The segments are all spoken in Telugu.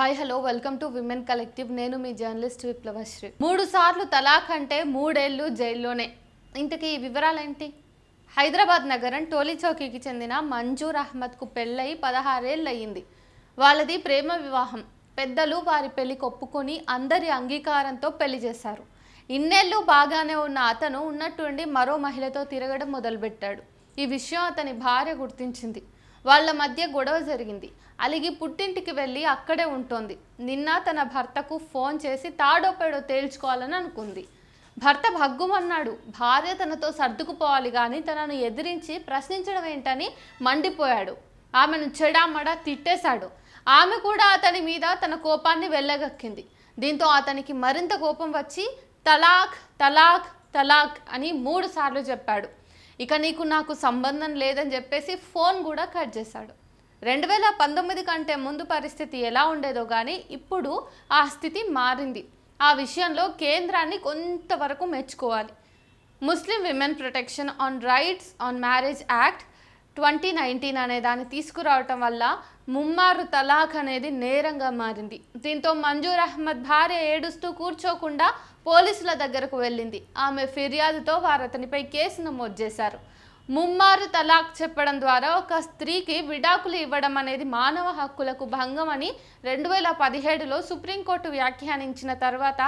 Hi hello welcome to women collective. నేను మీ జర్నలిస్ట్ విప్లవశ్రీ. 3 సార్లు తలాక్ అంటే 3 ఏళ్ళు జైల్లోనే. ఇంతకీ ఈ వివరాలేంటి? హైదరాబాద్ నగరం టోలీచౌకీకి చెందిన మంజూర్ అహ్మద్కు పెళ్ళై 16 ఏళ్ళు అయ్యింది. వాళ్ళది ప్రేమ వివాహం. పెద్దలు వారి పెళ్లికి ఒప్పుకొని అందరి అంగీకారంతో పెళ్లి చేశారు. ఇన్నేళ్ళు బాగానే ఉన్న అతను ఉన్నట్టుండి మరో మహిళతో తిరగడం మొదలుపెట్టాడు. ఈ విషయం అతని భార్య గుర్తించింది. వాళ్ళ మధ్య గొడవ జరిగింది. అలిగి పుట్టింటికి వెళ్ళి అక్కడే ఉంటోంది. నిన్న తన భర్తకు ఫోన్ చేసి తాడో పేడో తేల్చుకోవాలని అనుకుంది. భర్త భగ్గుమన్నాడు. భార్య తనతో సర్దుకుపోవాలి కానీ తనను ఎదిరించి ప్రశ్నించడం ఏంటని మండిపోయాడు. ఆమెను చెడామడా తిట్టేశాడు. ఆమె కూడా అతని మీద తన కోపాన్ని వెళ్ళగక్కింది. దీంతో అతనికి మరింత కోపం వచ్చి తలాక్ తలాక్ తలాక్ అని 3 సార్లు చెప్పాడు. ఇక నీకు నాకు సంబంధం లేదని చెప్పేసి ఫోన్ కూడా కట్ చేశాడు. 2019 కంటే ముందు పరిస్థితి ఎలా ఉండేదో కానీ ఇప్పుడు ఆ స్థితి మారింది. ఆ విషయంలో కేంద్రాన్ని కొంతవరకు మెచ్చుకోవాలి. Muslim women protection on rights on marriage act 2019 అనే దాన్ని తీసుకురావటం వల్ల ముమ్మారు తలాక్ అనేది నేరంగా మారింది. దీంతో మంజూర్ అహ్మద్ భార్య ఏడుస్తూ కూర్చోకుండా పోలీసుల దగ్గరకు వెళ్ళింది. ఆమె ఫిర్యాదుతో వారు అతనిపై కేసు నమోదు చేశారు. ముమ్మారు తలాక్ చెప్పడం ద్వారా ఒక స్త్రీకి విడాకులు ఇవ్వడం అనేది మానవ హక్కులకు భంగం అని 2017లో సుప్రీంకోర్టు వ్యాఖ్యానించిన తర్వాత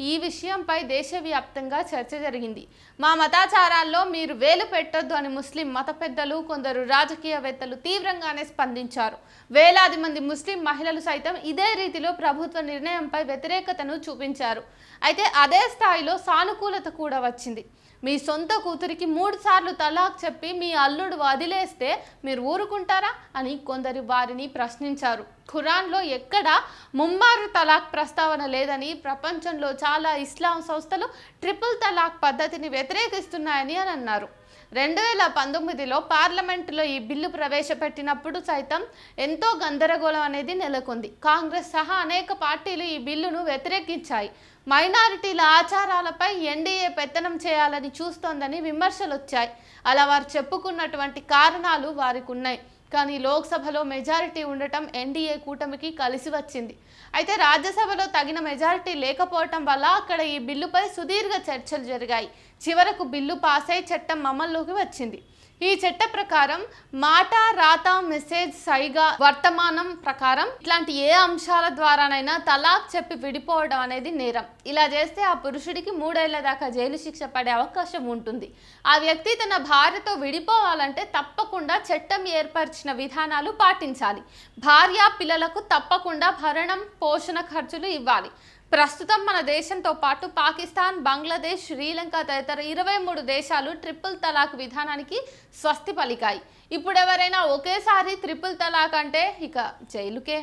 ఈ విషయంపై దేశవ్యాప్తంగా చర్చ జరిగింది. మా మతాచారాల్లో మీరు వేలు పెట్టొద్దు అని ముస్లిం మత పెద్దలు, కొందరు రాజకీయవేత్తలు తీవ్రంగానే స్పందించారు. వేలాది మంది ముస్లిం మహిళలు సైతం ఇదే రీతిలో ప్రభుత్వ నిర్ణయంపై వ్యతిరేకతను చూపించారు. అయితే అదే స్థాయిలో సానుకూలత కూడా వచ్చింది. మీ సొంత కూతురికి 3 సార్లు తలాక్ చెప్పి మీ అల్లుడు వదిలేస్తే మీరు ఊరుకుంటారా అని కొందరు వారిని ప్రశ్నించారు. ఖురాన్లో ఎక్కడా ముమ్మారు తలాక్ ప్రస్తావన లేదని, ప్రపంచంలో చాలా ఇస్లాం సంస్థలు ట్రిపుల్ తలాక్ పద్ధతిని వ్యతిరేకిస్తున్నాయని అన్నారు. 2019లో పార్లమెంటులో ఈ బిల్లు ప్రవేశపెట్టినప్పుడు సైతం ఎంతో గందరగోళం అనేది నెలకొంది. కాంగ్రెస్ సహా అనేక పార్టీలు ఈ బిల్లును వ్యతిరేకించాయి. మైనారిటీల ఆచారాలపై ఎన్డీఏ పెత్తనం చేయాలని చూస్తోందని విమర్శలు వచ్చాయి. అలా వారు చెప్పుకున్నటువంటి కారణాలు వారికి ఉన్నాయి. కానీ లోక్సభలో మెజారిటీ ఉండటం ఎన్డీఏ కూటమికి కలిసి వచ్చింది. అయితే రాజ్యసభలో తగిన మెజారిటీ లేకపోవటం వల్ల అక్కడ ఈ బిల్లుపై సుదీర్ఘ చర్చలు జరిగాయి. చివరకు బిల్లు పాస్ అయి చట్టం అమల్లోకి వచ్చింది. ఈ చట్ట ప్రకారం మాట, రాత, మెసేజ్, సైగా, వర్తమానం ప్రకారం ఇట్లాంటి ఏ అంశాల ద్వారానైనా తలాక్ చెప్పి విడిపోవడం అనేది నేరం. ఇలా చేస్తే ఆ పురుషుడికి 3 ఏళ్ల దాకా జైలు శిక్ష పడే అవకాశం ఉంటుంది. ఆ వ్యక్తి తన భార్యతో విడిపోవాలంటే తప్పకుండా చట్టం ఏర్పరిచిన విధానాలు పాటించాలి. భార్య, పిల్లలకు తప్పకుండా భరణం, పోషణ ఖర్చులు ఇవ్వాలి. ప్రస్తుతం మన దేశంతో పాటు పాకిస్తాన్, బంగ్లాదేశ్, శ్రీలంక తదితర 23 దేశాలు ట్రిపుల్ తలాక్ విధానానికి స్వస్తి పలికాయి. ఇప్పుడు ఎవరైనా ఒకేసారి ట్రిపుల్ తలాక్ అంటే ఇక జైలుకే.